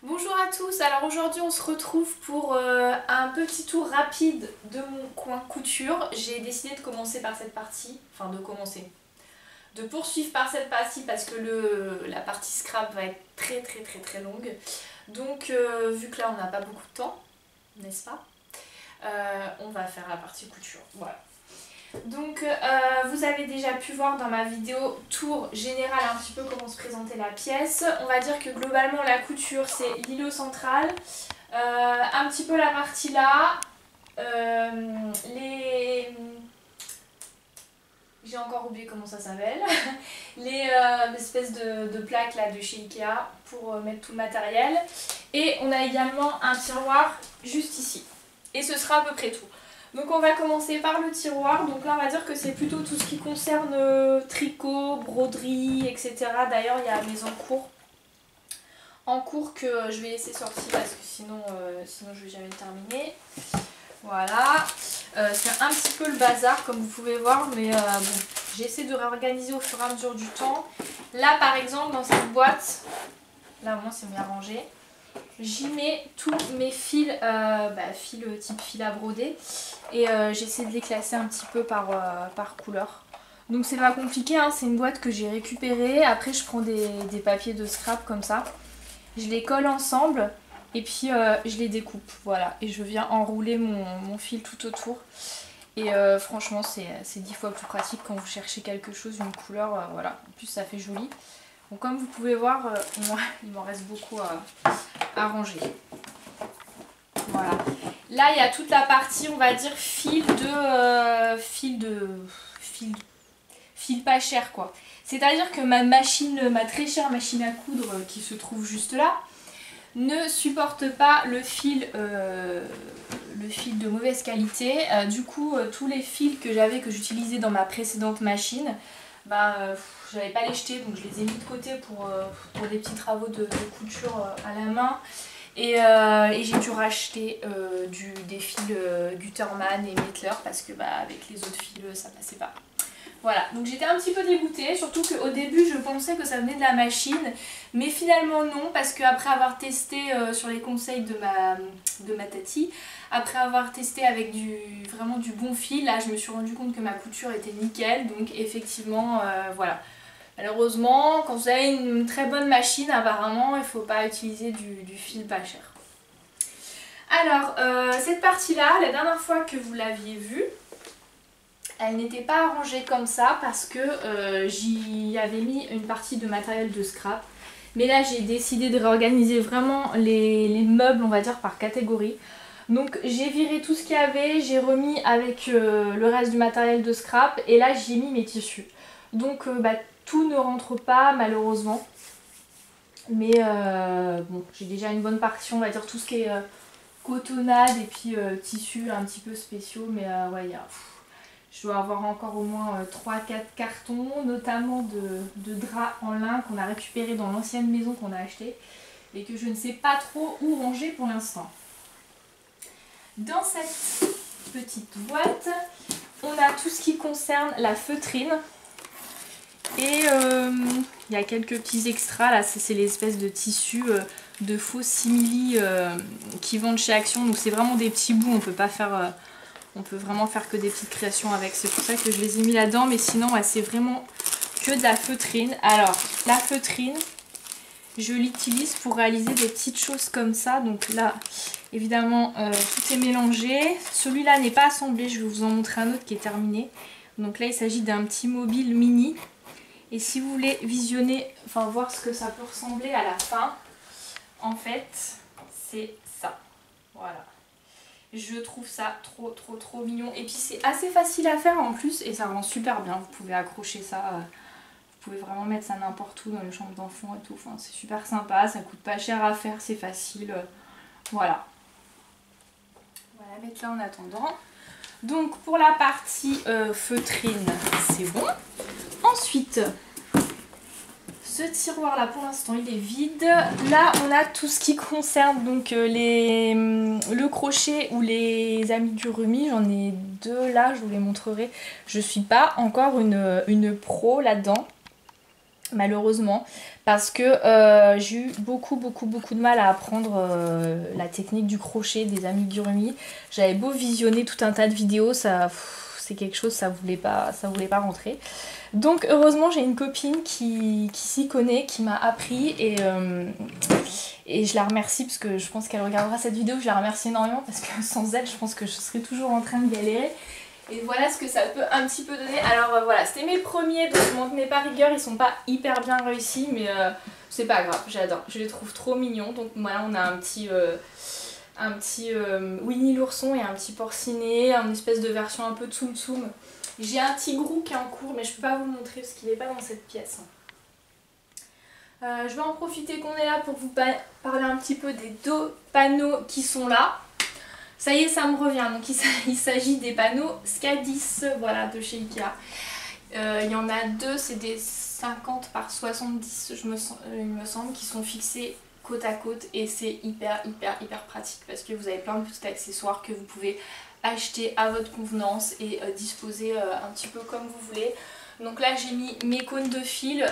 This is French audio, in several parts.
Bonjour à tous, alors aujourd'hui on se retrouve pour un petit tour rapide de mon coin couture. J'ai décidé de commencer par cette partie, de poursuivre par cette partie parce que la partie scrap va être très longue. Donc vu que là on n'a pas beaucoup de temps, n'est-ce pas, on va faire la partie couture, voilà. Donc vous avez déjà pu voir dans ma vidéo tour général un petit peu comment se présentait la pièce. On va dire que globalement la couture c'est l'îlot central, un petit peu la partie là, j'ai encore oublié comment ça s'appelle, les espèces de plaques là de chez Ikea pour mettre tout le matériel. Et on a également un tiroir juste ici. Et ce sera à peu près tout. Donc on va commencer par le tiroir. Donc là on va dire que c'est plutôt tout ce qui concerne tricot, broderie, etc. D'ailleurs il y a mes encours que je vais laisser sortir parce que sinon je vais jamais le terminer. Voilà, c'est un petit peu le bazar comme vous pouvez voir, mais bon, j'essaie de réorganiser au fur et à mesure du temps. Là par exemple dans cette boîte, là au moins c'est bien rangé, j'y mets tous mes fils, fils type fil à broder, et j'essaie de les classer un petit peu par couleur. Donc c'est pas compliqué, hein, c'est une boîte que j'ai récupérée. Après je prends des papiers de scrap comme ça, je les colle ensemble et puis je les découpe, voilà, et je viens enrouler mon fil tout autour. Et franchement c'est 10 fois plus pratique quand vous cherchez quelque chose, une couleur, voilà, en plus ça fait joli. Donc comme vous pouvez voir, il m'en reste beaucoup à ranger. Voilà. Là il y a toute la partie, on va dire, fil pas cher quoi. C'est-à-dire que ma très chère machine à coudre qui se trouve juste là, ne supporte pas le fil de mauvaise qualité. Du coup, tous les fils que j'utilisais dans ma précédente machine, j'avais pas les jeter, donc je les ai mis de côté pour des petits travaux de couture à la main. Et j'ai dû racheter des fils Gutermann et Mettler parce que avec les autres fils ça passait pas. Voilà, donc j'étais un petit peu dégoûtée, surtout qu'au début je pensais que ça venait de la machine, mais finalement non, parce qu'après avoir testé sur les conseils de ma tati, après avoir testé avec vraiment du bon fil, là je me suis rendu compte que ma couture était nickel, donc effectivement voilà. Malheureusement, quand vous avez une très bonne machine, apparemment il ne faut pas utiliser du fil pas cher. Alors, cette partie-là, la dernière fois que vous l'aviez vue, elle n'était pas arrangée comme ça parce que j'y avais mis une partie de matériel de scrap. Mais là j'ai décidé de réorganiser vraiment les meubles, on va dire, par catégorie. Donc j'ai viré tout ce qu'il y avait, j'ai remis avec le reste du matériel de scrap et là j'ai mis mes tissus. Donc tout ne rentre pas malheureusement. Mais bon, j'ai déjà une bonne partie, on va dire, tout ce qui est cotonnade et puis tissus un petit peu spéciaux. Mais ouais, je dois avoir encore au moins 3-4 cartons, notamment de draps en lin qu'on a récupéré dans l'ancienne maison qu'on a achetée et que je ne sais pas trop où ranger pour l'instant. Dans cette petite boîte, on a tout ce qui concerne la feutrine. Et il y a quelques petits extras, là c'est l'espèce de tissu de faux simili qui vendent chez Action. Donc c'est vraiment des petits bouts, on peut vraiment faire que des petites créations avec. C'est pour ça que je les ai mis là-dedans, mais sinon ouais, c'est vraiment que de la feutrine. Alors la feutrine, je l'utilise pour réaliser des petites choses comme ça. Donc là évidemment tout est mélangé. Celui-là n'est pas assemblé, je vais vous en montrer un autre qui est terminé. Donc là il s'agit d'un petit mobile mini. Et si vous voulez visionner, enfin voir ce que ça peut ressembler à la fin, en fait, c'est ça. Voilà. Je trouve ça trop mignon. Et puis c'est assez facile à faire en plus et ça rend super bien. Vous pouvez accrocher ça, vous pouvez vraiment mettre ça n'importe où dans les chambres d'enfants et tout. Enfin, c'est super sympa, ça coûte pas cher à faire, c'est facile. Voilà. On va la mettre là en attendant. Donc pour la partie feutrine, c'est bon. Ensuite, ce tiroir là pour l'instant il est vide. Là on a tout ce qui concerne donc le crochet ou les amis du remis. J'en ai deux là, je vous les montrerai. Je suis pas encore une pro là-dedans. malheureusement, parce que j'ai eu beaucoup de mal à apprendre la technique du crochet des amigurumi. J'avais beau visionner tout un tas de vidéos, c'est quelque chose, ça voulait pas rentrer. Donc heureusement j'ai une copine qui s'y connaît, qui m'a appris et je la remercie parce que je pense qu'elle regardera cette vidéo, je la remercie énormément parce que sans elle je pense que je serais toujours en train de galérer. Et voilà ce que ça peut un petit peu donner. Alors voilà, c'était mes premiers, donc je m'en tenais pas rigueur, ils sont pas hyper bien réussis, mais c'est pas grave, j'adore, je les trouve trop mignons. Donc voilà, on a un petit Winnie l'ourson et un petit porcinet, une espèce de version un peu tsum tsum. J'ai un tigrou qui est en cours, mais je peux pas vous le montrer parce qu'il n'est pas dans cette pièce. Je vais en profiter qu'on est là pour vous parler un petit peu des deux panneaux qui sont là. Ça y est, ça me revient. Donc il s'agit des panneaux Skadis, voilà, de chez Ikea. Il y en a deux, c'est des 50 par 70, il me semble, qui sont fixés côte à côte et c'est hyper pratique parce que vous avez plein de petits accessoires que vous pouvez acheter à votre convenance et disposer un petit peu comme vous voulez. Donc là j'ai mis mes cônes de fil,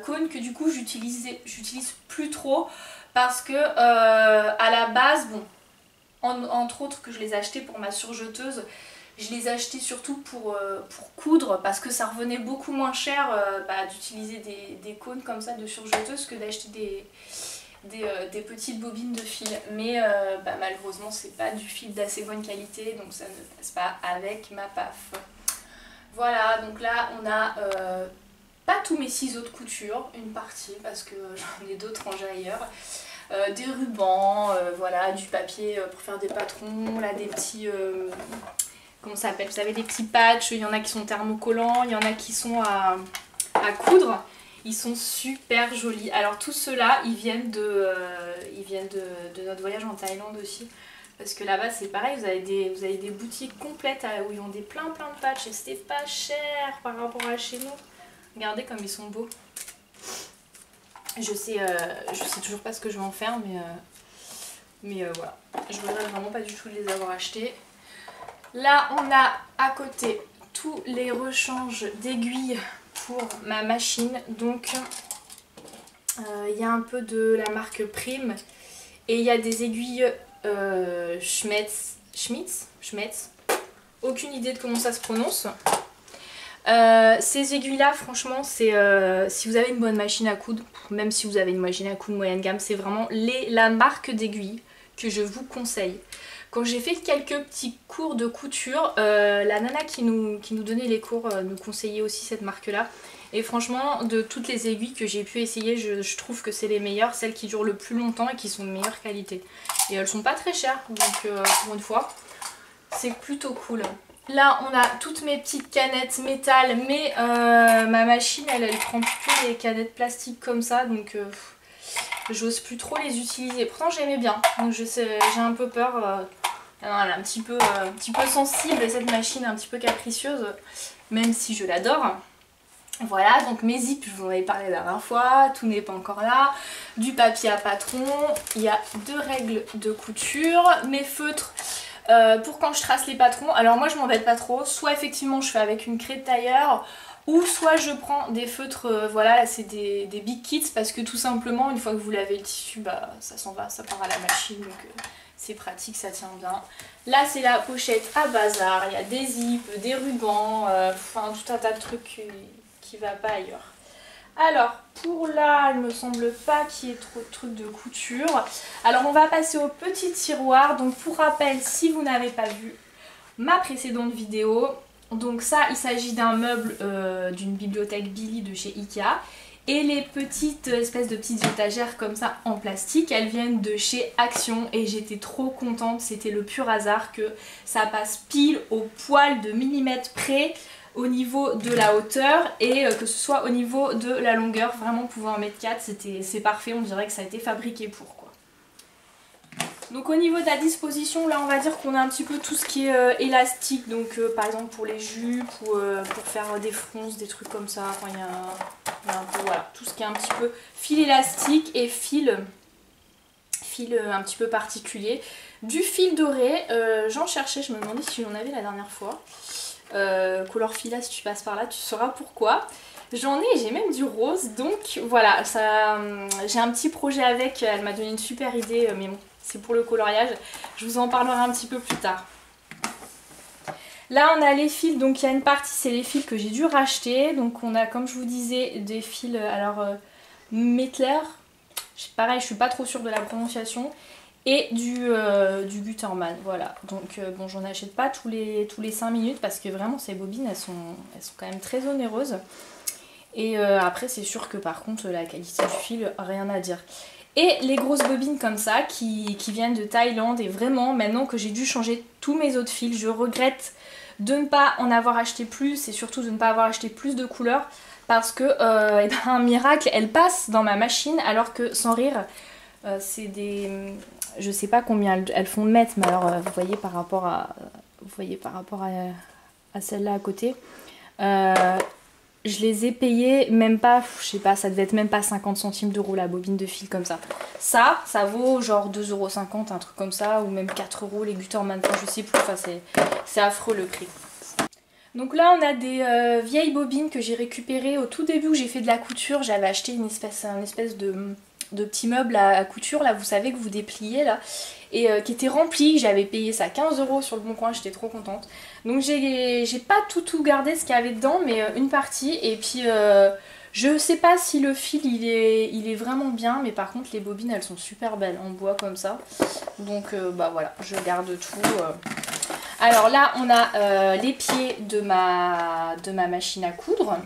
cônes que du coup j'utilise plus trop parce que à la base, bon, entre autres que je les ai achetés pour ma surjeteuse, je les ai achetés surtout pour coudre parce que ça revenait beaucoup moins cher d'utiliser des cônes comme ça de surjeteuse que d'acheter des petites bobines de fil. Mais malheureusement c'est pas du fil d'assez bonne qualité donc ça ne passe pas avec ma PAF. Voilà, donc là on a pas tous mes ciseaux de couture, une partie parce que j'en ai d'autres rangés ailleurs. Des rubans, voilà, du papier pour faire des patrons, là des petits, comment ça s'appelle, vous savez, des petits patchs, il y en a qui sont thermocollants, il y en a qui sont à coudre, ils sont super jolis. Alors tous ceux-là, ils viennent de notre voyage en Thaïlande aussi, parce que là-bas c'est pareil, vous avez des boutiques complètes où ils ont plein de patchs et c'était pas cher par rapport à chez nous. Regardez comme ils sont beaux. Je sais toujours pas ce que je vais en faire, mais voilà. Je regrette vraiment pas du tout de les avoir achetés. Là, on a à côté tous les rechanges d'aiguilles pour ma machine. Donc, il y a un peu de la marque Prime et il y a des aiguilles Schmetz. Aucune idée de comment ça se prononce. Ces aiguilles là franchement c'est si vous avez une bonne machine à coudre, même si vous avez une machine à coudre moyenne gamme, c'est vraiment la marque d'aiguilles que je vous conseille. Quand j'ai fait quelques petits cours de couture, la nana qui nous donnait les cours nous conseillait aussi cette marque là et franchement de toutes les aiguilles que j'ai pu essayer, je trouve que c'est les meilleures, celles qui durent le plus longtemps et qui sont de meilleure qualité et elles sont pas très chères donc pour une fois c'est plutôt cool. Là on a toutes mes petites canettes métal mais ma machine elle prend plutôt des canettes plastiques comme ça donc j'ose plus trop les utiliser. Pourtant j'aimais bien donc j'ai un peu peur, elle est un petit peu sensible cette machine, un petit peu capricieuse même si je l'adore. Voilà, donc mes zips, je vous en avais parlé la dernière fois, tout n'est pas encore là. Du papier à patron, il y a 2 règles de couture, mes feutres. Pour quand je trace les patrons, alors moi je m'embête pas trop, soit effectivement je fais avec une craie de tailleur ou soit je prends des feutres, voilà là c'est des big kits parce que tout simplement une fois que vous lavez le tissu ça s'en va, ça part à la machine donc c'est pratique, ça tient bien. Là c'est la pochette à bazar, il y a des zips, des rubans, enfin tout un tas de trucs qui va pas ailleurs. Alors pour là il me semble pas qu'il y ait trop de trucs de couture. Alors on va passer au petit tiroir. Donc pour rappel, si vous n'avez pas vu ma précédente vidéo, donc ça il s'agit d'un meuble d'une bibliothèque Billy de chez Ikea. Et les petites espèces de petites étagères comme ça en plastique, elles viennent de chez Action et j'étais trop contente, c'était le pur hasard que ça passe pile au poil de millimètre près au niveau de la hauteur et que ce soit au niveau de la longueur, vraiment pour 1m4, c'est parfait, on dirait que ça a été fabriqué pour quoi. Donc au niveau de la disposition, là on va dire qu'on a un petit peu tout ce qui est élastique, donc par exemple pour les jupes ou pour faire des fronces, des trucs comme ça, enfin il y a un peu, voilà, tout ce qui est un petit peu fil élastique et fil un petit peu particulier. Du fil doré, j'en cherchais, je me demandais si j'en avais la dernière fois. Couleur fila, si tu passes par là tu sauras pourquoi. J'en ai, j'ai même du rose, donc voilà, ça, j'ai un petit projet avec, elle m'a donné une super idée, mais bon, c'est pour le coloriage, je vous en parlerai un petit peu plus tard. Là on a les fils, donc il y a une partie, c'est les fils que j'ai dû racheter, donc on a, comme je vous disais, des fils, alors Mettler, pareil je suis pas trop sûre de la prononciation, et du Gutermann, voilà. Donc bon, j'en achète pas tous les 5 minutes parce que vraiment ces bobines elles sont quand même très onéreuses. Et après c'est sûr que par contre la qualité du fil, rien à dire. Et les grosses bobines comme ça qui viennent de Thaïlande, et vraiment maintenant que j'ai dû changer tous mes autres fils, je regrette de ne pas en avoir acheté plus et surtout de ne pas avoir acheté plus de couleurs parce que et ben, un miracle, elles passent dans ma machine alors que sans rire c'est des... Je sais pas combien elles font de mètres, mais alors vous voyez par rapport à celle-là à côté. Je les ai payées même pas, je sais pas, ça devait être même pas 50 centimes d'euros la bobine de fil comme ça. Ça vaut genre 2,50 €, un truc comme ça, ou même 4 € les Gutermann, je sais plus, enfin c'est affreux le prix. Donc là on a des vieilles bobines que j'ai récupérées au tout début où j'ai fait de la couture. J'avais acheté une espèce de petit meuble à couture, là vous savez que vous dépliez là, et qui était rempli, j'avais payé ça 15 € sur le Bon Coin, j'étais trop contente. Donc j'ai pas tout gardé ce qu'il y avait dedans, mais une partie, et puis je sais pas si le fil il est vraiment bien, mais par contre les bobines elles sont super belles en bois comme ça, donc bah voilà, je garde tout. Alors là on a les pieds de ma machine à coudre.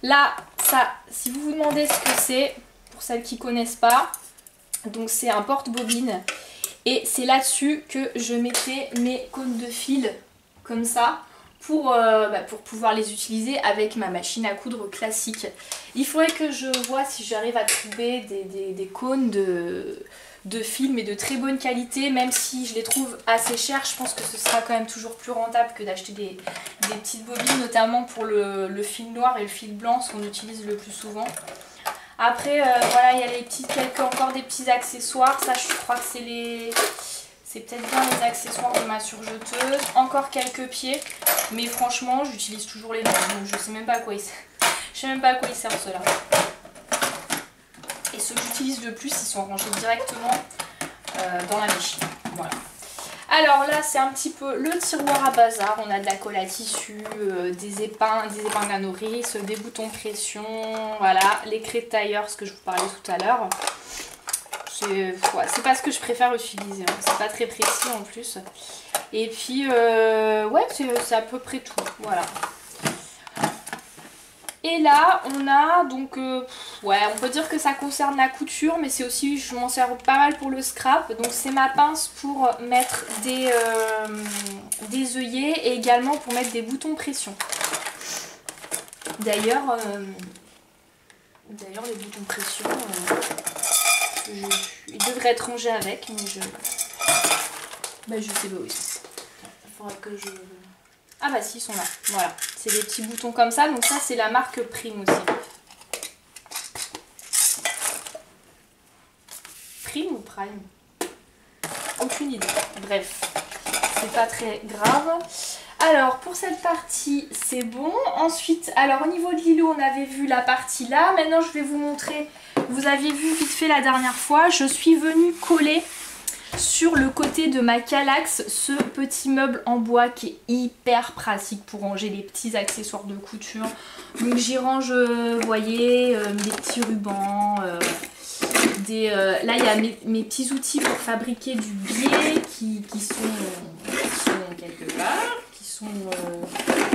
Là ça, si vous vous demandez ce que c'est, pour celles qui connaissent pas, donc c'est un porte-bobine et c'est là-dessus que je mettais mes cônes de fil comme ça pour pouvoir les utiliser avec ma machine à coudre classique. Il faudrait que je vois si j'arrive à trouver des cônes de fil mais de très bonne qualité, même si je les trouve assez chers. Je pense que ce sera quand même toujours plus rentable que d'acheter des petites bobines, notamment pour le fil noir et le fil blanc, ce qu'on utilise le plus souvent. Après voilà, il y a encore des petits accessoires, ça je crois que c'est peut-être bien les accessoires de ma surjeteuse. Encore quelques pieds, mais franchement j'utilise toujours les mêmes, donc je sais même pas à quoi ils servent. Je sais même pas à quoi ils servent ceux-là. Et ceux que j'utilise le plus, ils sont rangés directement dans la machine. Voilà. Alors là c'est un petit peu le tiroir à bazar, on a de la colle à tissu, des épingles à nourrice, des boutons pression, voilà, les craies de tailleur, ce que je vous parlais tout à l'heure. C'est pas ce que je préfère utiliser, hein. C'est pas très précis en plus. Et puis ouais, c'est à peu près tout, voilà. Et là on a donc, ouais on peut dire que ça concerne la couture, mais c'est aussi, je m'en sers pas mal pour le scrap. Donc c'est ma pince pour mettre des œillets et également pour mettre des boutons pression. D'ailleurs les boutons pression, ils devraient être rangés avec, mais je sais pas où ils sont. Il faudrait que je... Ah bah si, ils sont là, voilà, c'est des petits boutons comme ça, donc ça c'est la marque Prime aussi. Prime ou Prime? Aucune idée, bref, c'est pas très grave. Alors pour cette partie c'est bon, ensuite, alors au niveau de l'îlot on avait vu la partie là, maintenant je vais vous montrer, vous aviez vu vite fait la dernière fois, je suis venue coller sur le côté de ma Kallax ce petit meuble en bois qui est hyper pratique pour ranger les petits accessoires de couture. Donc j'y range, vous voyez, des petits rubans, là il y a mes petits outils pour fabriquer du biais qui sont quelque part, qui sont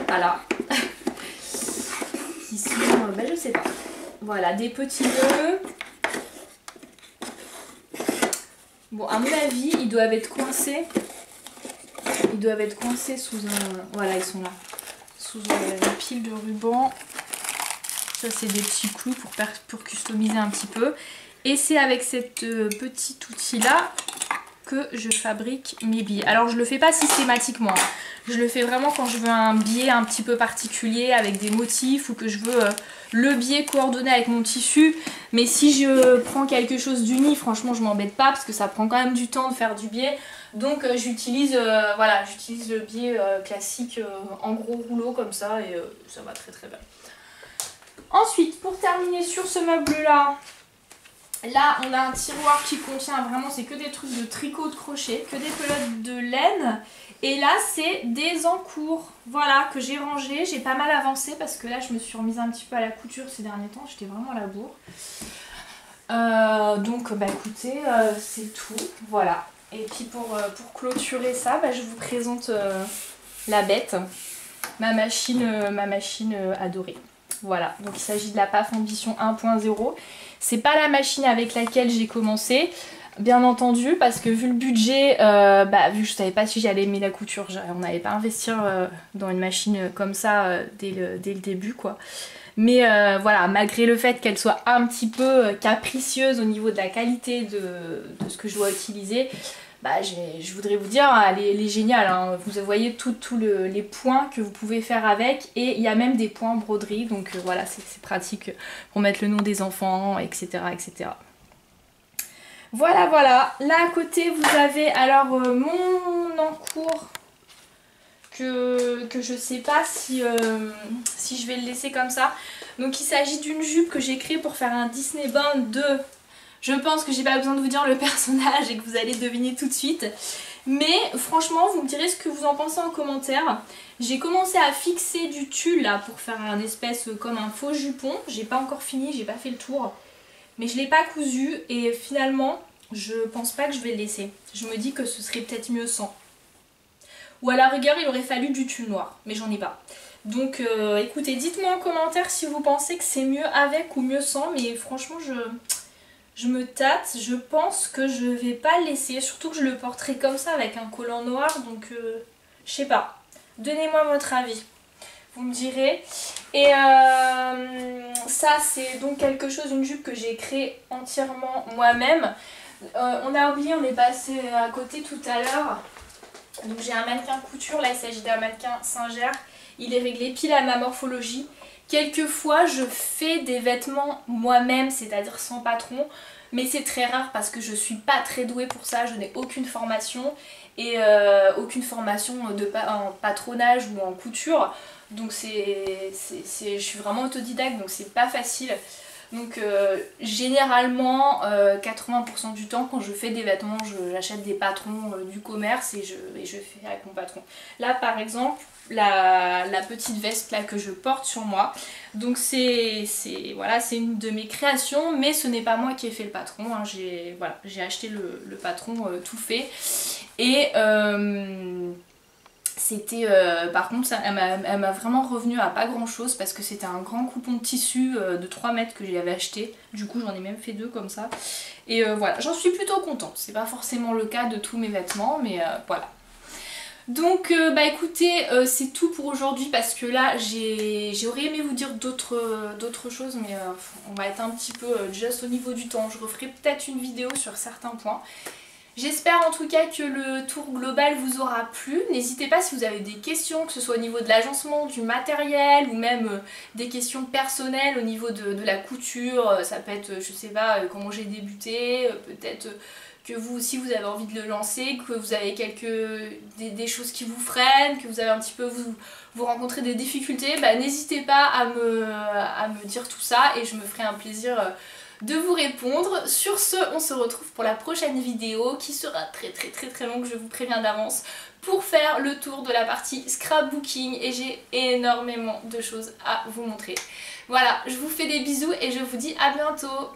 voilà, qui sont, je sais pas, voilà, des petits nœuds. Bon, à mon avis, ils doivent être coincés. Ils doivent être coincés sous un... Voilà, ils sont là. Sous une pile de rubans. Ça, c'est des petits clous pour customiser un petit peu. Et c'est avec cette petit outil-là que je fabrique mes billets. Alors, je le fais pas systématiquement. Je le fais vraiment quand je veux un billet un petit peu particulier avec des motifs ou que je veux le billet coordonné avec mon tissu. Mais si je prends quelque chose d'uni, franchement, je m'embête pas parce que ça prend quand même du temps de faire du billet. Donc, j'utilise voilà, j'utilise le billet classique en gros rouleau comme ça et ça va très très bien. Ensuite, pour terminer sur ce meuble-là, là, on a un tiroir qui contient vraiment, c'est que des trucs de tricot de crochet, que des pelotes de laine. Et là, c'est des encours, voilà, que j'ai rangés. J'ai pas mal avancé parce que là, je me suis remise un petit peu à la couture ces derniers temps. J'étais vraiment à la bourre. Donc, bah écoutez, c'est tout, voilà. Et puis pour clôturer ça, bah, je vous présente la bête, ma machine adorée. Voilà, donc il s'agit de la PAF Ambition 1.0. C'est pas la machine avec laquelle j'ai commencé, bien entendu, parce que vu le budget, vu que je savais pas si j'allais aimer la couture, on n'allait pas investir dans une machine comme ça dès le début, quoi. Mais voilà, malgré le fait qu'elle soit un petit peu capricieuse au niveau de la qualité de ce que je dois utiliser, bah, je voudrais vous dire, elle est géniale, hein. Vous voyez tous les points que vous pouvez faire avec, et il y a même des points broderie, donc voilà, c'est pratique pour mettre le nom des enfants, etc. etc. Voilà, voilà. Là à côté, vous avez alors mon encours que je sais pas si je vais le laisser comme ça. Donc il s'agit d'une jupe que j'ai créée pour faire un Disney Bound 2. Je pense que j'ai pas besoin de vous dire le personnage et que vous allez deviner tout de suite. Mais franchement, vous me direz ce que vous en pensez en commentaire. J'ai commencé à fixer du tulle là pour faire un espèce comme un faux jupon. J'ai pas encore fini, j'ai pas fait le tour. Mais je l'ai pas cousu et finalement, je pense pas que je vais le laisser. Je me dis que ce serait peut-être mieux sans. Ou à la rigueur, il aurait fallu du tulle noir, mais j'en ai pas. Donc écoutez, dites-moi en commentaire si vous pensez que c'est mieux avec ou mieux sans. Mais franchement, je me tâte. Je pense que je vais pas le laisser. Surtout que je le porterai comme ça avec un collant noir. Donc je sais pas. Donnez-moi votre avis. Vous me direz. Et ça, c'est donc quelque chose, une jupe que j'ai créée entièrement moi-même. On a oublié, on est passé à côté tout à l'heure. Donc j'ai un mannequin couture, là il s'agit d'un mannequin Singer, il est réglé pile à ma morphologie. Quelquefois je fais des vêtements moi-même, c'est-à-dire sans patron, mais c'est très rare parce que je suis pas très douée pour ça, je n'ai aucune formation et aucune formation en patronage ou en couture. Donc je suis vraiment autodidacte, donc c'est pas facile. Donc généralement 80% du temps quand je fais des vêtements, j'achète des patrons du commerce et je fais avec mon patron. Là par exemple la petite veste là que je porte sur moi, donc voilà, c'est une de mes créations, mais ce n'est pas moi qui ai fait le patron, hein. J'ai acheté le patron tout fait et c'était par contre elle m'a vraiment revenu à pas grand chose parce que c'était un grand coupon de tissu de 3 mètres que j'avais acheté. Du coup j'en ai même fait 2 comme ça. Et voilà, j'en suis plutôt contente. C'est pas forcément le cas de tous mes vêtements, mais voilà. Donc bah écoutez, c'est tout pour aujourd'hui parce que là j'aurais aimé vous dire d'autres choses, mais on va être un petit peu juste au niveau du temps. Je referai peut-être une vidéo sur certains points. J'espère en tout cas que le tour global vous aura plu. N'hésitez pas si vous avez des questions, que ce soit au niveau de l'agencement, du matériel ou même des questions personnelles au niveau de la couture. Ça peut être, je sais pas, comment j'ai débuté, peut-être que vous aussi vous avez envie de le lancer, que vous avez des choses qui vous freinent, que vous avez un petit peu vous rencontrez des difficultés. Bah, n'hésitez pas à me dire tout ça et je me ferai un plaisir de vous répondre. Sur ce, on se retrouve pour la prochaine vidéo qui sera très longue, je vous préviens d'avance, pour faire le tour de la partie scrapbooking et j'ai énormément de choses à vous montrer. Voilà, je vous fais des bisous et je vous dis à bientôt.